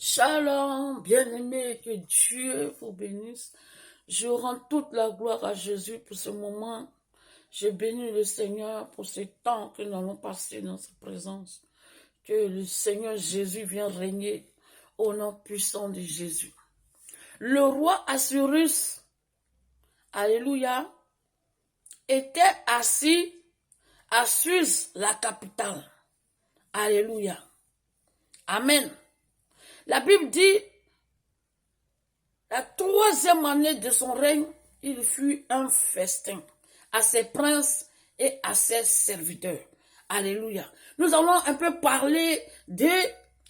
Shalom, bien-aimé, que Dieu vous bénisse. Je rends toute la gloire à Jésus pour ce moment. Je bénis le Seigneur pour ce temps que nous allons passer dans sa présence. Que le Seigneur Jésus vienne régner au nom puissant de Jésus. Le roi Assyrus, alléluia, était assis à Suse, la capitale. Alléluia. Amen. La Bible dit, la 3e année de son règne, il fut un festin à ses princes et à ses serviteurs. Alléluia. Nous allons un peu parler de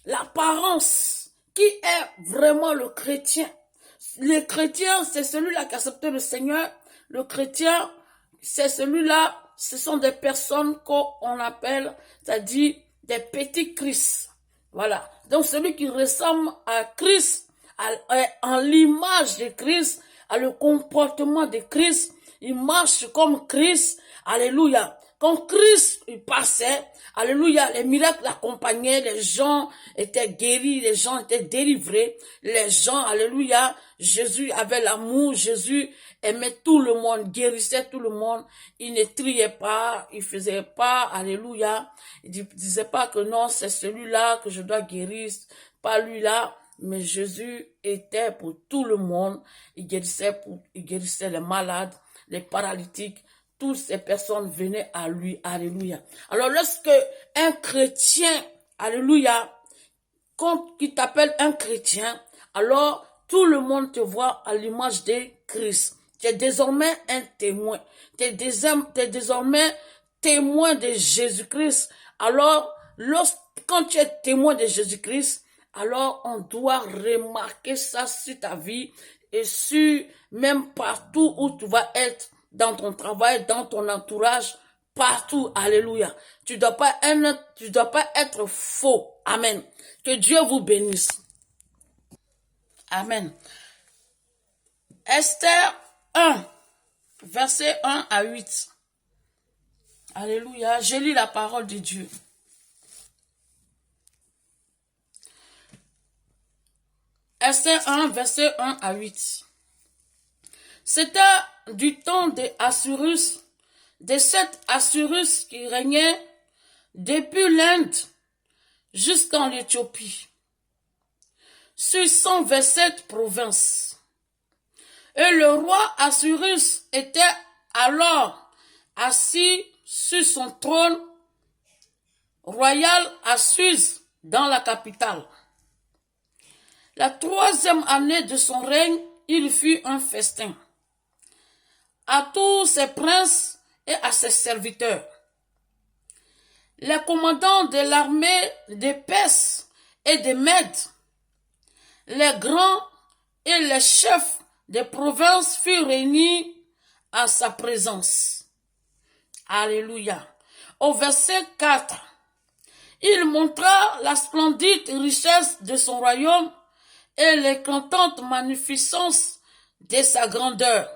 l'apparence. Qui est vraiment le chrétien? Le chrétien, c'est celui-là qui a accepté le Seigneur. Le chrétien, c'est celui-là, ce sont des personnes qu'on appelle, c'est-à-dire des petits Christ. Voilà. Donc celui qui ressemble à Christ, en l'image de Christ, à le comportement de Christ, il marche comme Christ. Alléluia. Quand Christ il passait, alléluia, les miracles l'accompagnaient, les gens étaient guéris, les gens étaient délivrés, les gens, alléluia, Jésus avait l'amour, Jésus aimait tout le monde, guérissait tout le monde, il ne triait pas, il faisait pas, alléluia, il disait pas que non, c'est celui-là que je dois guérir, pas lui-là, mais Jésus était pour tout le monde, il guérissait les malades, les paralytiques, toutes ces personnes venaient à lui, alléluia. Alors lorsque un chrétien, alléluia, qui t'appelle un chrétien, alors tout le monde te voit à l'image de Christ. Tu es désormais un témoin. Tu es désormais témoin de Jésus-Christ. Alors, quand tu es témoin de Jésus-Christ, alors on doit remarquer ça sur ta vie et sur même partout où tu vas être, dans ton travail, dans ton entourage, partout, alléluia. Tu dois pas être faux. Amen. Que Dieu vous bénisse. Amen. Esther 1, verset 1 à 8. Alléluia. Je lis la parole de Dieu. Esther 1, verset 1 à 8. C'était du temps d'Assyrus, de cet Assyrus qui régnait depuis l'Inde jusqu'en Éthiopie, sur 127 provinces. Et le roi Assyrus était alors assis sur son trône royal à Suse, dans la capitale. La 3e année de son règne, il fut un festin à tous ses princes et à ses serviteurs. Les commandants de l'armée des Perses et des Mèdes, les grands et les chefs des provinces furent réunis en sa présence. Alléluia. Au verset 4, il montra la splendide richesse de son royaume et l'éclatante magnificence de sa grandeur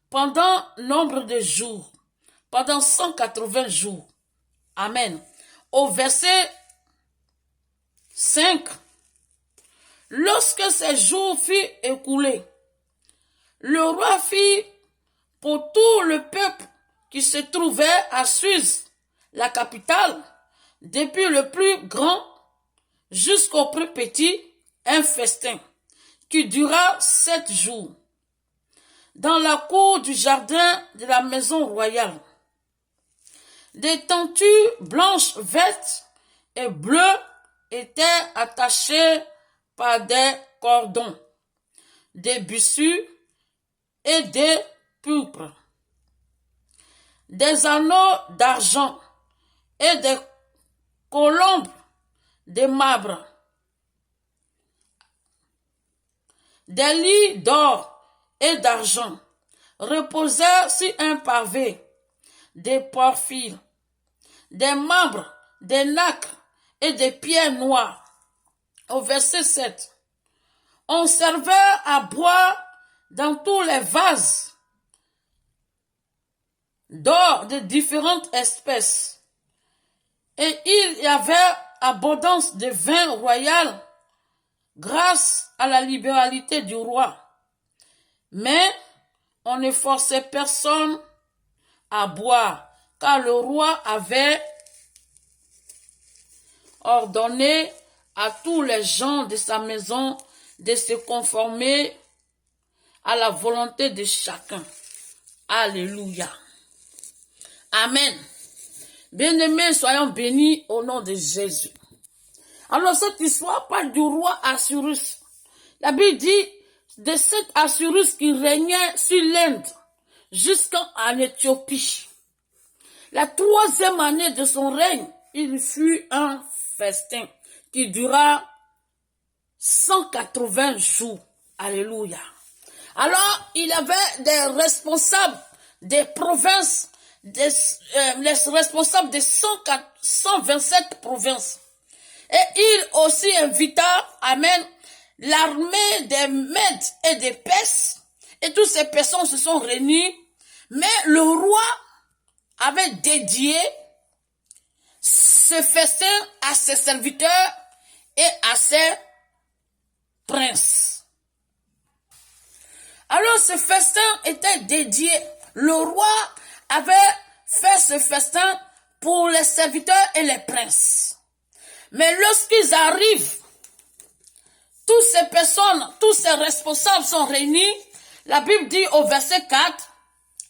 pendant nombre de jours, pendant 180 jours. Amen. Au verset 5, lorsque ces jours furent écoulés, le roi fit pour tout le peuple qui se trouvait à Suse, la capitale, depuis le plus grand jusqu'au plus petit, un festin qui dura 7 jours dans la cour du jardin de la maison royale. Des tentures blanches, vertes et bleues étaient attachées par des cordons, des bissus et des pourpres, des anneaux d'argent et des colombes de marbre, des lits d'or et d'argent reposaient sur un pavé, des porphyres, des marbres, des nacres et des pierres noires. Au verset 7, on servait à boire dans tous les vases d'or de différentes espèces. Et il y avait abondance de vin royal, grâce à la libéralité du roi. Mais on ne forçait personne à boire, car le roi avait ordonné à tous les gens de sa maison de se conformer à la volonté de chacun. Alléluia. Amen. Bien-aimés, soyons bénis au nom de Jésus. Alors cette histoire parle du roi Assyrus. La Bible dit de cet Assyrus qui régnait sur l'Inde jusqu'en Éthiopie. La 3e année de son règne, il fut un festin qui dura 180 jours. Alléluia. Alors, il avait des responsables des provinces, les responsables de 127 provinces. Et il aussi invita, amen, l'armée des Mèdes et des Perses. Et toutes ces personnes se sont réunies. Mais le roi avait dédié ce festin à ses serviteurs et à ses princes. Alors ce festin était dédié. Le roi avait fait ce festin pour les serviteurs et les princes. Mais lorsqu'ils arrivent, toutes ces personnes, tous ces responsables sont réunis. La Bible dit au verset 4,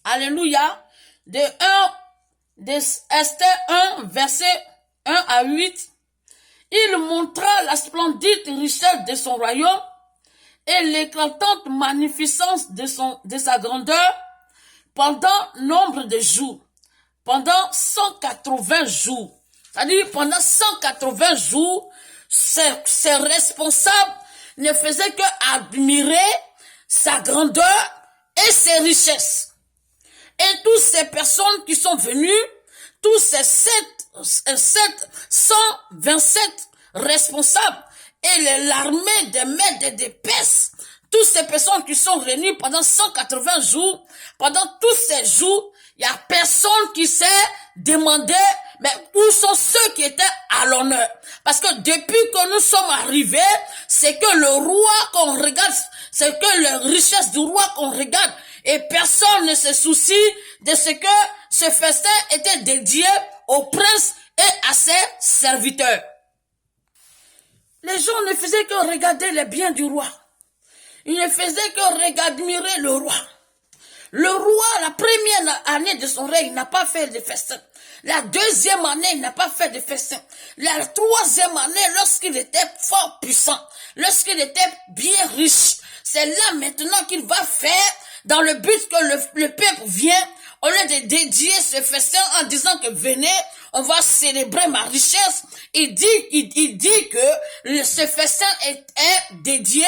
alléluia, de Esther 1, verset 1 à 8, il montra la splendide richesse de son royaume et l'éclatante magnificence de sa grandeur pendant nombre de jours, pendant 180 jours. C'est-à-dire pendant 180 jours, ces responsables ne faisaient qu'admirer sa grandeur et ses richesses. Et toutes ces personnes qui sont venues, tous ces 127 responsables et l'armée des Mèdes et des Perses, toutes ces personnes qui sont réunies pendant 180 jours, pendant tous ces jours, il n'y a personne qui s'est demandé, mais où sont ceux qui étaient à l'honneur? Parce que depuis que nous sommes arrivés, c'est que le roi qu'on regarde, c'est que les richesses du roi qu'on regarde, et personne ne se soucie de ce que ce festin était dédié au prince et à ses serviteurs. Les gens ne faisaient que regarder les biens du roi. Ils ne faisaient que admirer le roi. Le roi, la première année de son règne, n'a pas fait de festin. La 2e année, il n'a pas fait de festin. La 3e année, lorsqu'il était fort puissant, lorsqu'il était bien riche, c'est là maintenant qu'il va faire, dans le but que le peuple vient, au lieu de dédier ce festin en disant que venez, on va célébrer ma richesse. Il dit que ce festin est dédié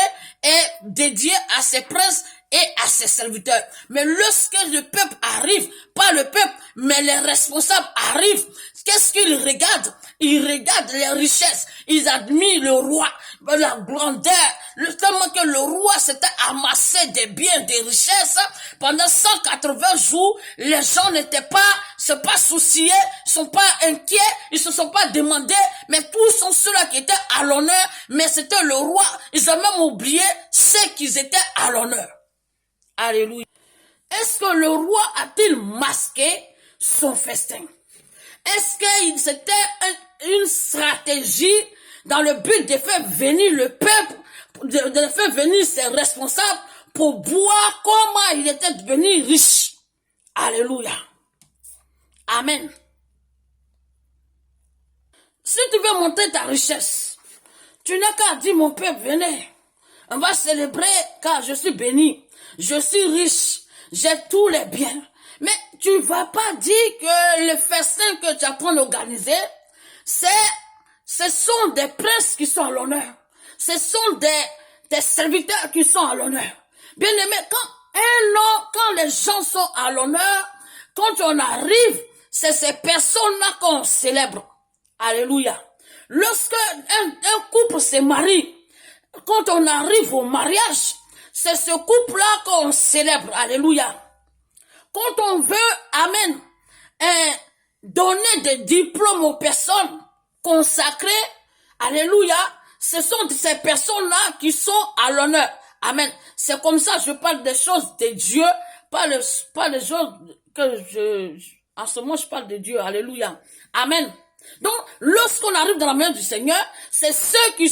à ses princes et à ses serviteurs. Mais lorsque le peuple arrive, pas le peuple, mais les responsables arrivent, qu'est-ce qu'ils regardent? Ils regardent les richesses, ils admirent le roi, la grandeur, tellement que le roi s'était amassé des biens, des richesses. Pendant 180 jours, les gens n'étaient pas, se pas souciés, sont pas inquiets, ils se sont pas demandés, mais tous sont ceux-là qui étaient à l'honneur, mais c'était le roi. Ils ont même oublié ceux qui étaient à l'honneur. Alléluia. Est-ce que le roi a-t-il masqué son festin? Est-ce que c'était une stratégie dans le but de faire venir le peuple, de faire venir ses responsables pour voir comment il était devenu riche? Alléluia. Amen. Si tu veux montrer ta richesse, tu n'as qu'à dire mon peuple, venez. On va célébrer car je suis béni. Je suis riche. J'ai tous les biens. Mais tu vas pas dire que le festin que tu es en train d'organiser, ce sont des princes qui sont à l'honneur. Ce sont des serviteurs qui sont à l'honneur. Bien aimé, quand les gens sont à l'honneur, quand on arrive, c'est ces personnes-là qu'on célèbre. Alléluia. Lorsque un couple se marie, quand on arrive au mariage, c'est ce couple-là qu'on célèbre. Alléluia. Quand on veut, amen, donner des diplômes aux personnes consacrées, alléluia, ce sont ces personnes-là qui sont à l'honneur. Amen. C'est comme ça, je parle des choses de Dieu, pas les choses que en ce moment je parle de Dieu. Alléluia. Amen. Donc, lorsqu'on arrive dans la main du Seigneur, c'est ceux que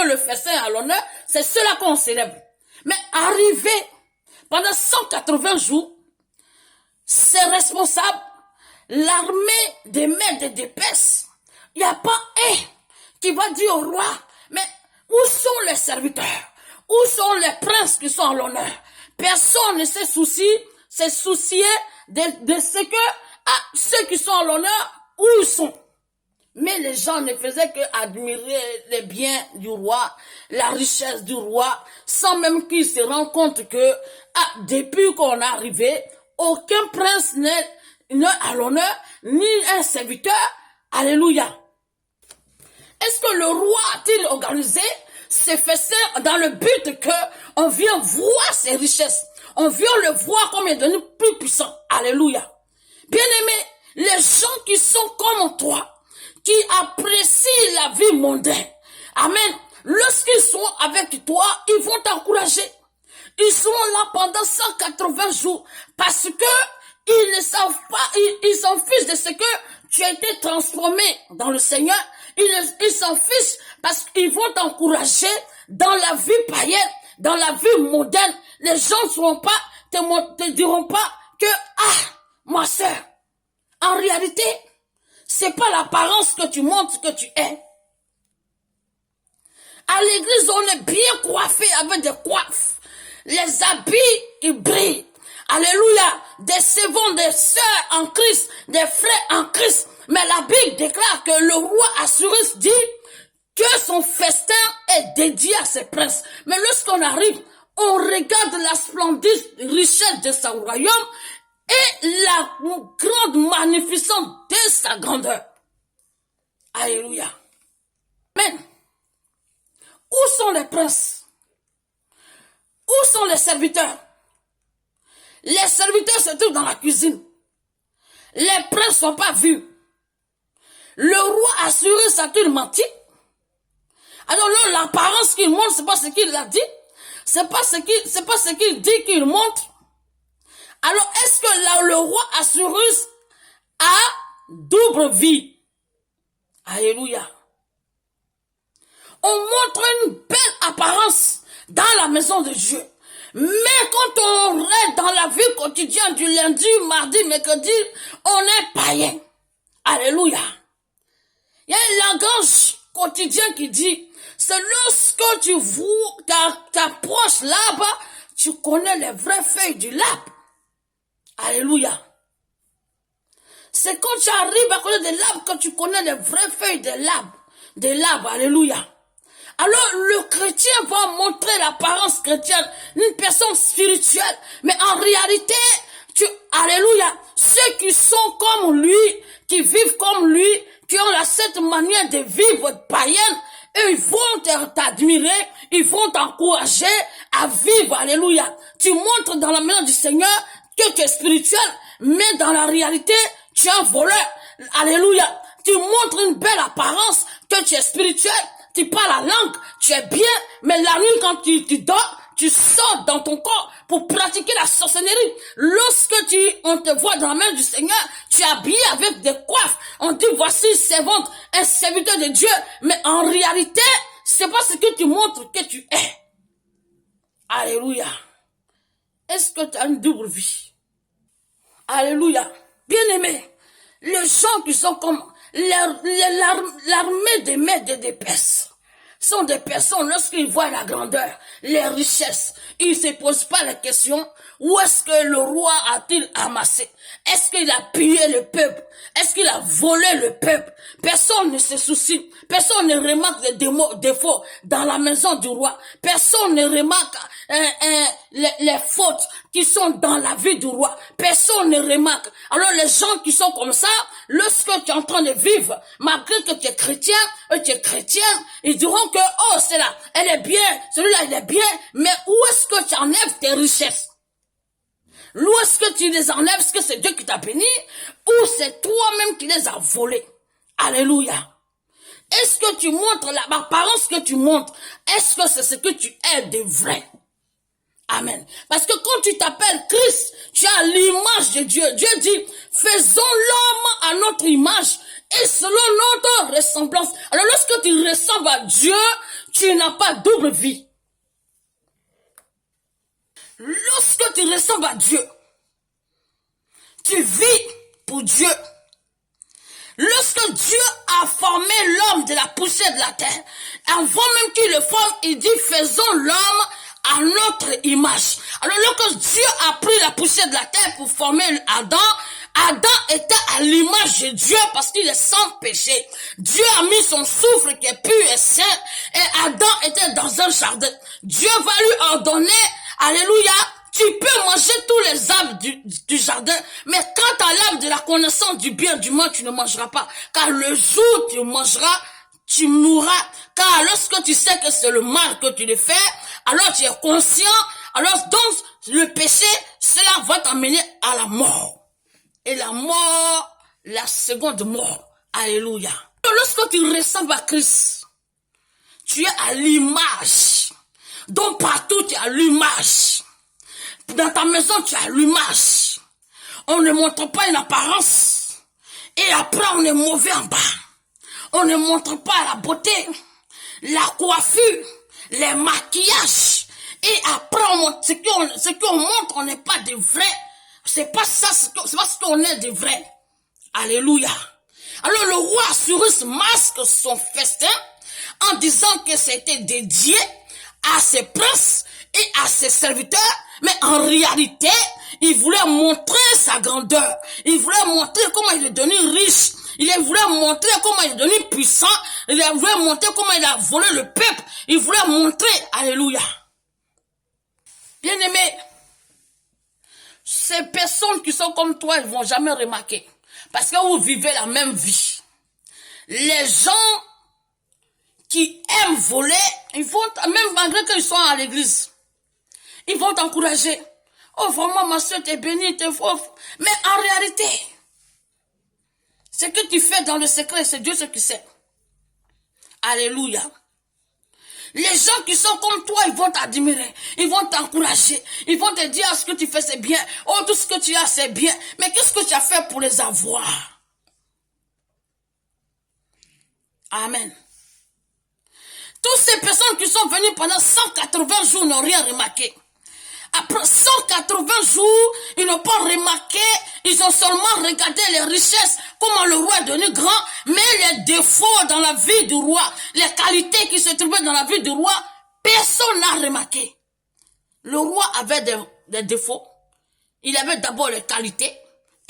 le festin à l'honneur, c'est ceux-là qu'on célèbre. Mais arrivé pendant 180 jours, c'est responsable, l'armée des maîtres d'épaisse. Il n'y a pas un qui va dire au roi, mais où sont les serviteurs? Où sont les princes qui sont à l'honneur? Personne ne s'est soucié de ce que ceux qui sont à l'honneur, où ils sont. Mais les gens ne faisaient qu'admirer les biens du roi, la richesse du roi, sans même qu'ils se rendent compte que depuis qu'on est arrivé, aucun prince n'est à l'honneur, ni un serviteur. Alléluia. Est-ce que le roi a-t-il organisé ces festins dans le but qu'on vient voir ses richesses? On vient le voir comme il est devenu plus puissant. Alléluia. Bien-aimé, les gens qui sont comme toi, qui apprécient la vie mondaine, amen, lorsqu'ils sont avec toi, ils vont t'encourager. Ils sont là pendant 180 jours parce que ils ne savent pas, ils s'en fichent de ce que tu as été transformé dans le Seigneur. Ils s'en fichent parce qu'ils vont t'encourager dans la vie païenne, dans la vie mondaine. Les gens te diront pas que, ma sœur, en réalité, c'est pas l'apparence que tu montres que tu es. À l'église, on est bien coiffé avec des coiffes. Les habits, ils brillent. Alléluia. Des servants, des sœurs en Christ, des frères en Christ. Mais la Bible déclare que le roi Assuérus dit que son festin est dédié à ses princes. Mais lorsqu'on arrive, on regarde la splendide richesse de son royaume et la grande magnificence de sa grandeur. Alléluia. Amen. Où sont les princes? Où sont les serviteurs? Les serviteurs se trouvent dans la cuisine. Les princes ne sont pas vus. Le roi Assuérus a-t-il menti? Alors là, l'apparence qu'il montre, c'est pas ce qu'il a dit. C'est pas ce qu'il dit qu'il montre. Alors, est-ce que là, le roi Assuérus a double vie? Alléluia. On montre une belle apparence dans la maison de Dieu. Mais quand on reste dans la vie quotidienne du lundi, mardi, mercredi, on est païen. Alléluia. Il y a un langage quotidien qui dit, c'est lorsque tu t'approches l'arbre, tu connais les vraies feuilles du l'arbre. Alléluia. C'est quand tu arrives à connaître de l'arbre que tu connais les vraies feuilles de l'arbre. Alléluia. Alors le chrétien va montrer l'apparence chrétienne, une personne spirituelle, mais en réalité, alléluia, ceux qui sont comme lui, qui vivent comme lui, qui ont cette manière de vivre païenne, eux, ils vont t'admirer, ils vont t'encourager à vivre, alléluia. Tu montres dans la main du Seigneur que tu es spirituel, mais dans la réalité, tu es un voleur, alléluia. Tu montres une belle apparence que tu es spirituel, tu parles la langue, tu es bien, mais la nuit quand tu dors, tu sors dans ton corps pour pratiquer la sorcellerie. Lorsque on te voit dans la main du Seigneur, tu es habillé avec des coiffes. On dit voici servante, un serviteur de Dieu, mais en réalité, c'est pas ce que tu montres que tu es. Alléluia. Est-ce que tu as une double vie? Alléluia. Bien-aimé, les gens qui sont comme l'armée des maîtres d'épaisse sont des personnes, lorsqu'ils voient la grandeur, les richesses, ils ne se posent pas la question, où est-ce que le roi a-t-il amassé? Est-ce qu'il a pillé le peuple? Est-ce qu'il a volé le peuple? Personne ne se soucie, personne ne remarque les défauts dans la maison du roi, personne ne remarque les fautes qui sont dans la vie du roi, personne ne remarque. Alors les gens qui sont comme ça, lorsque tu es en train de vivre, malgré que tu es chrétien, ils diront que, oh, c'est là, elle est bien, celui-là, il est bien, mais où est-ce que tu enlèves tes richesses? Où est-ce que tu les enlèves? Est-ce que c'est Dieu qui t'a béni? Ou c'est toi-même qui les as volés? Alléluia. Est-ce que tu montres l'apparence que tu montres? Est-ce que c'est ce que tu es de vrai? Amen. Parce que quand tu t'appelles Christ, tu as l'image de Dieu. Dieu dit, faisons l'homme à notre image et selon notre ressemblance. Alors lorsque tu ressembles à Dieu, tu n'as pas double vie. Lorsque tu ressembles à Dieu, tu vis pour Dieu. Lorsque Dieu a formé l'homme de la poussière de la terre, avant même qu'il le forme, il dit, faisons l'homme à notre image. Alors lorsque Dieu a pris la poussière de la terre pour former Adam, Adam était à l'image de Dieu parce qu'il est sans péché. Dieu a mis son souffle qui est pur et saint et Adam était dans un jardin. Dieu va lui ordonner, alléluia, tu peux manger tous les arbres du jardin, mais quant à l'arbre de la connaissance du bien et du mal, tu ne mangeras pas. Car le jour où tu mangeras, tu mourras. Car lorsque tu sais que c'est le mal que tu le fais, alors tu es conscient, alors donc le péché, cela va t'amener à la mort. Et la mort, la seconde mort. Alléluia. Lorsque tu ressembles à Christ, tu es à l'image. Donc partout tu as l'image. Dans ta maison tu as l'image. On ne montre pas une apparence. Et après on est mauvais en bas. On ne montre pas la beauté, la coiffure, les maquillages. Et après on montre, ce qu'on montre, on n'est pas de vrai. C'est pas ça, c'est pas ce qu'on est de vrai. Alléluia. Alors le roi Cyrus masque son festin en disant que c'était dédié à ses princes et à ses serviteurs, mais en réalité, il voulait montrer sa grandeur. Il voulait montrer comment il est devenu riche. Il voulait montrer comment il est devenu puissant. Il voulait montrer comment il a volé le peuple. Il voulait montrer, alléluia. Bien-aimés, ces personnes qui sont comme toi, ils ne vont jamais remarquer. Parce que vous vivez la même vie. Les gens qui aiment voler, ils vont, même malgré qu'ils sont à l'église, ils vont t'encourager. Oh, vraiment, ma soeur, t'es bénie, t'es fort. Mais en réalité, ce que tu fais dans le secret, c'est Dieu ce qui sait. Alléluia. Les gens qui sont comme toi, ils vont t'admirer, ils vont t'encourager, ils vont te dire, ce que tu fais, c'est bien. Oh, tout ce que tu as, c'est bien. Mais qu'est-ce que tu as fait pour les avoir? Amen. Toutes ces personnes qui sont venues pendant 180 jours n'ont rien remarqué. Après 180 jours, ils n'ont pas remarqué, ils ont seulement regardé les richesses, comment le roi est devenu grand, mais les défauts dans la vie du roi, les qualités qui se trouvaient dans la vie du roi, personne n'a remarqué. Le roi avait des défauts, il avait d'abord les qualités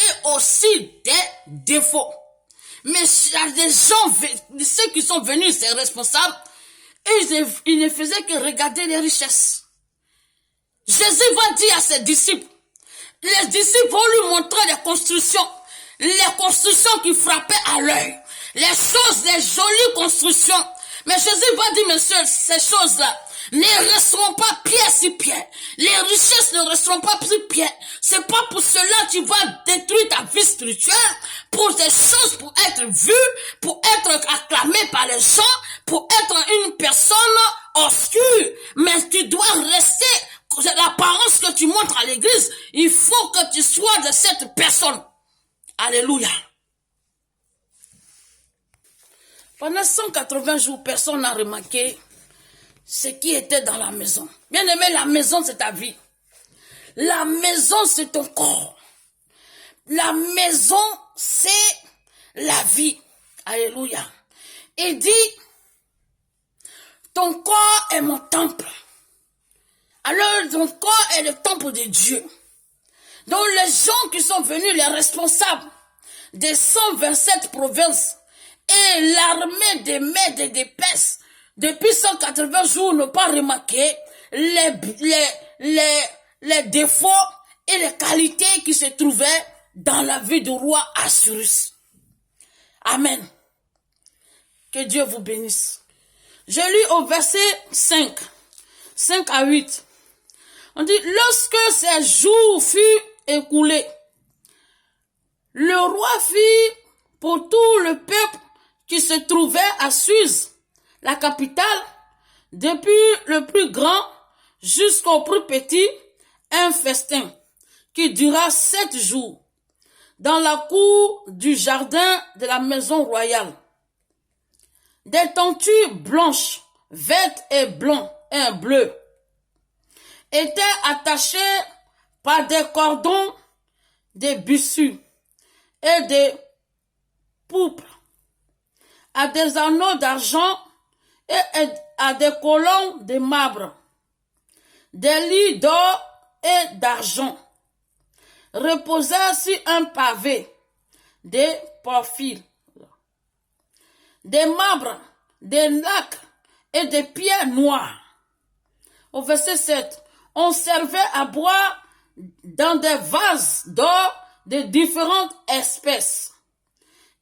et aussi des défauts. Mais il y a des gens, ceux qui sont venus, ces responsables, ils ne faisaient que regarder les richesses. Jésus va dire à ses disciples, les disciples vont lui montrer les constructions qui frappaient à l'œil, les choses, les jolies constructions. Mais Jésus va dire, monsieur, ces choses-là ne resteront pas pied sur pied. Les richesses ne resteront pas sur pied. C'est pas pour cela que tu vas détruire ta vie spirituelle, pour des choses, pour être vu, pour être acclamé par les gens, pour être une personne obscure. Mais tu dois rester, l'apparence que tu montres à l'église, il faut que tu sois de cette personne. Alléluia. Pendant 180 jours, personne n'a remarqué ce qui était dans la maison. Bien aimé, la maison, c'est ta vie. La maison, c'est ton corps. La maison, c'est la vie. Alléluia. Il dit, ton corps est mon temple. Alors, ton corps est le temple de Dieu. Donc, les gens qui sont venus, les responsables des 127 provinces, et l'armée des Mèdes et des Perses, depuis 180 jours, n'ont pas remarqué les défauts et les qualités qui se trouvaient dans la vie du roi Assyrus. Amen. Que Dieu vous bénisse. Je lis au verset 5 à 8. On dit, lorsque ces jours furent écoulés, le roi fit pour tout le peuple qui se trouvait à Suse, la capitale, depuis le plus grand jusqu'au plus petit, un festin qui dura 7 jours dans la cour du jardin de la maison royale. Des tentures blanches, vertes et bleues étaient attachées par des cordons, des bissus et des pourpres à des anneaux d'argent et à des colonnes de marbre. Des lits d'or et d'argent reposaient sur un pavé de porphyre, des marbres, des nacres et des pierres noires. Au verset 7, on servait à boire dans des vases d'or de différentes espèces.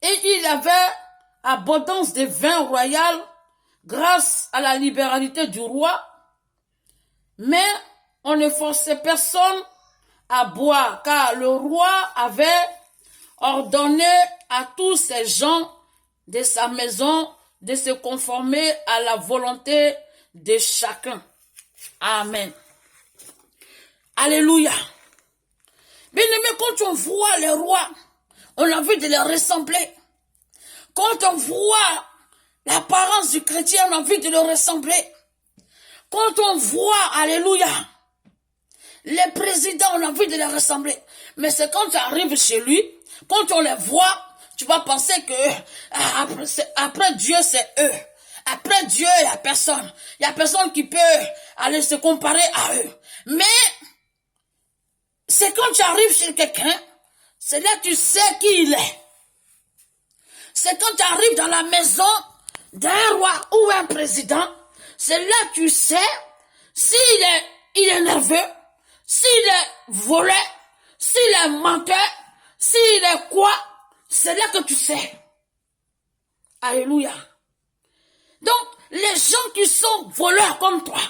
Et il y avait abondance de vin royal grâce à la libéralité du roi. Mais on ne forçait personne à boire, car le roi avait ordonné à tous ces gens de sa maison de se conformer à la volonté de chacun. Amen. Alléluia. Bien-aimé, quand on voit les rois, on a envie de les ressembler. Quand on voit l'apparence du chrétien, on a envie de le ressembler. Quand on voit, alléluia, les présidents, on a envie de les ressembler. Mais c'est quand tu arrives chez lui, quand on les voit, tu vas penser que après Dieu, c'est eux. Après Dieu, il n'y a personne. Il n'y a personne qui peut aller se comparer à eux. Mais c'est quand tu arrives chez quelqu'un, c'est là que tu sais qui il est. C'est quand tu arrives dans la maison d'un roi ou un président, c'est là que tu sais s'il est nerveux, s'il est volé, s'il est menteur, s'il est quoi, c'est là que tu sais. Alléluia. Donc, les gens qui sont voleurs comme toi,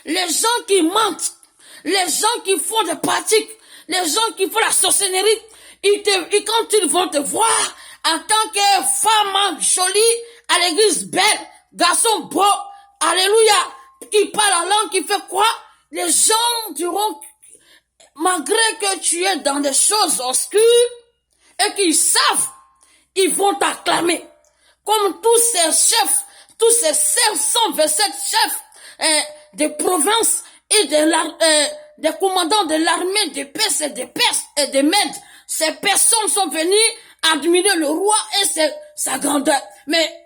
les gens qui mentent, les gens qui font des pratiques, les gens qui font la sorcellerie, quand ils vont te voir en tant que femme jolie, à l'église belle, garçon beau, alléluia, qui parle la langue, qui fait quoi, les gens diront, malgré que tu es dans des choses obscures, et qu'ils savent, ils vont t'acclamer. Comme tous ces chefs, tous ces 527 chefs de province et des commandants de l'armée de Perse et de Mèdes, ces personnes sont venues admirer le roi et sa grandeur. Mais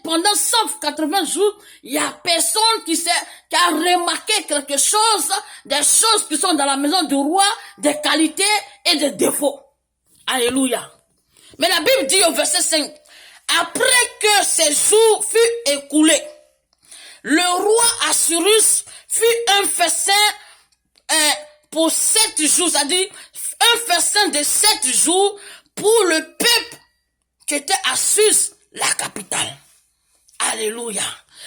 pendant 180 jours, il y a personne qui a remarqué quelque chose, des choses qui sont dans la maison du roi, des qualités et des défauts. Alléluia. Mais la Bible dit au verset 5, après que ces jours furent écoulés, le roi Assyrus fit un festin pour 7 jours, c'est-à-dire un festin de 7 jours pour le peuple qui était à Suse, la capitale. Alléluia.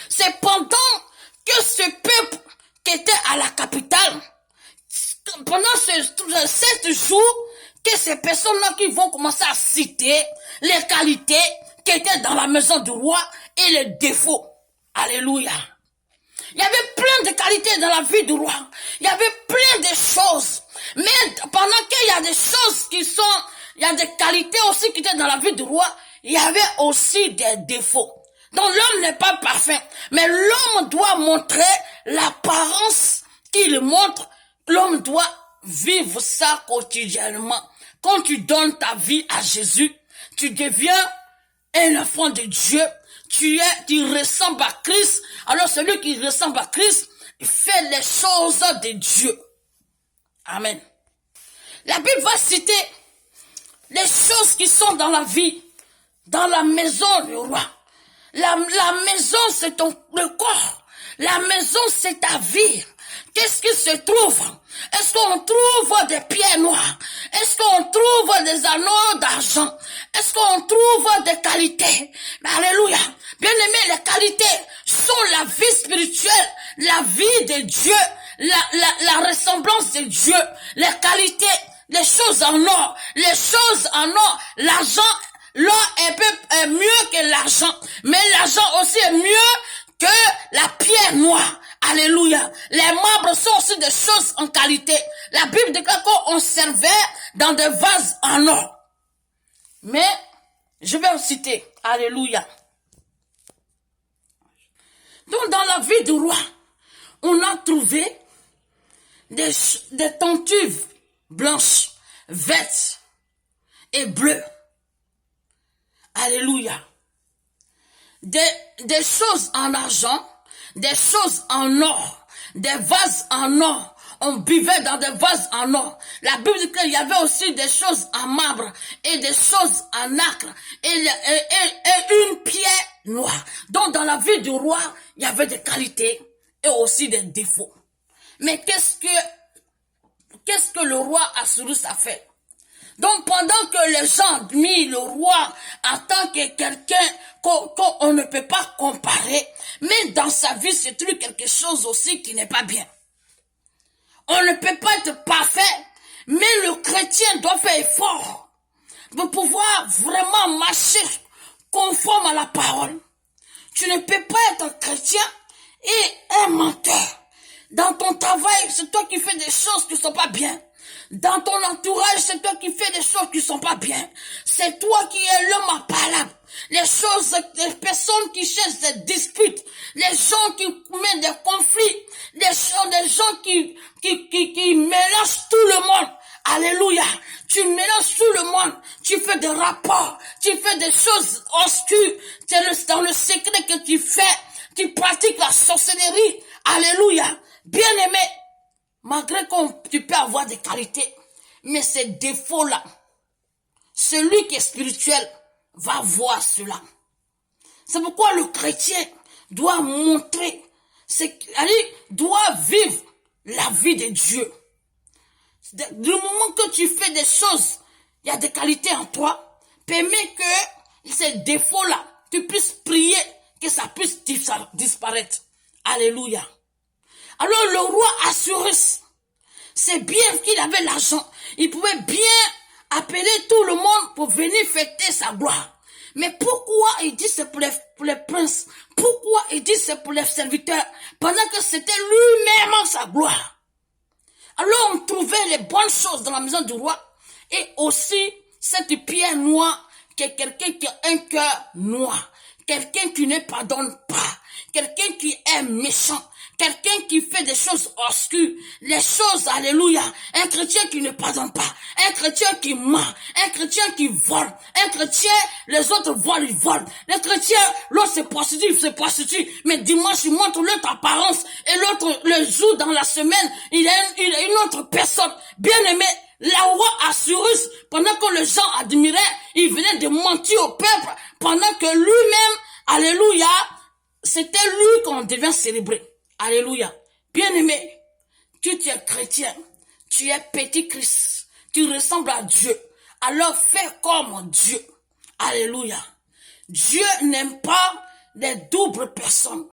C'est pendant que ce peuple qui était à la capitale, pendant ces 7 jours, que ces personnes-là qui vont commencer à citer les qualités qui étaient dans la maison du roi et les défauts. Alléluia. Il y avait plein de qualités dans la vie du roi. Il y avait plein de choses. Mais pendant qu'il y a des choses il y a des qualités aussi qui étaient dans la vie du roi, il y avait aussi des défauts. Donc l'homme n'est pas parfait. Mais l'homme doit montrer l'apparence qu'il montre. L'homme doit vivre ça quotidiennement. Quand tu donnes ta vie à Jésus, tu deviens un enfant de Dieu. Tu ressembles à Christ. Alors celui qui ressemble à Christ, il fait les choses de Dieu. Amen. La Bible va citer les choses qui sont dans la vie, dans la maison du roi. La maison, c'est le corps. La maison, c'est ta vie. Qu'est-ce qui se trouve? Est-ce qu'on trouve des pierres noires? Est-ce qu'on trouve des anneaux d'argent? Est-ce qu'on trouve des qualités? Mais alléluia. Bien aimé, les qualités sont la vie spirituelle, la vie de Dieu, la ressemblance de Dieu, les qualités, les choses en or, l'argent, L'or est mieux que l'argent, mais l'argent aussi est mieux que la pierre noire. Alléluia. Les marbres sont aussi des choses en qualité. La Bible déclare qu'on servait dans des vases en or. Mais, je vais vous citer. Alléluia. Donc, dans la vie du roi, on a trouvé des tentures blanches, vertes et bleues. Alléluia. Des choses en argent, des choses en or, des vases en or. On buvait dans des vases en or. La Bible dit qu'il y avait aussi des choses en marbre et des choses en nacre et une pierre noire. Donc dans la vie du roi, il y avait des qualités et aussi des défauts. Mais qu'est-ce que le roi Assouris a fait? Donc pendant que les gens admirent le roi en tant que quelqu'un qu'on ne peut pas comparer, mais dans sa vie c'est quelque chose aussi qui n'est pas bien. On ne peut pas être parfait, mais le chrétien doit faire effort de pouvoir vraiment marcher conforme à la parole. Tu ne peux pas être un chrétien et un menteur. Dans ton travail, c'est toi qui fais des choses qui ne sont pas bien. Dans ton entourage, c'est toi qui fais des choses qui ne sont pas bien. C'est toi qui es l'homme à parole. Les personnes qui cherchent des disputes, les gens qui mettent des conflits, des gens qui mélangent tout le monde. Alléluia. Tu mélanges tout le monde. Tu fais des rapports. Tu fais des choses obscures. C'est dans le secret que tu fais. Tu pratiques la sorcellerie. Alléluia. Bien-aimé, malgré que tu peux avoir des qualités, mais ces défauts-là, celui qui est spirituel va voir cela. C'est pourquoi le chrétien doit montrer, doit vivre la vie de Dieu. Du moment que tu fais des choses, il y a des qualités en toi, permet que ces défauts-là, tu puisses prier, que ça puisse disparaître. Alléluia. Alors le roi Assouris, c'est bien qu'il avait l'argent. Il pouvait bien appeler tout le monde pour venir fêter sa gloire. Mais pourquoi il dit c'est pour les princes? Pourquoi il dit c'est pour les serviteurs? Pendant que c'était lui-même sa gloire. Alors on trouvait les bonnes choses dans la maison du roi. Et aussi cette pierre noire qui est quelqu'un qui a un cœur noir. Quelqu'un qui ne pardonne pas. Quelqu'un qui est méchant. Quelqu'un qui fait des choses obscures, les choses, alléluia, un chrétien qui ne pardonne pas, un chrétien qui ment, un chrétien qui vole, un chrétien, les autres volent, ils volent, les chrétiens, l'autre se prostitue, mais dimanche, il montre l'autre apparence, et l'autre, le jour dans la semaine, il est une autre personne. Bien aimé, la roi Assouris, pendant que les gens admiraient, il venait de mentir au peuple, pendant que lui-même, alléluia, c'était lui qu'on devait célébrer. Alléluia. Bien-aimé, tu es chrétien, tu es petit Christ, tu ressembles à Dieu. Alors fais comme Dieu. Alléluia. Dieu n'aime pas les doubles personnes.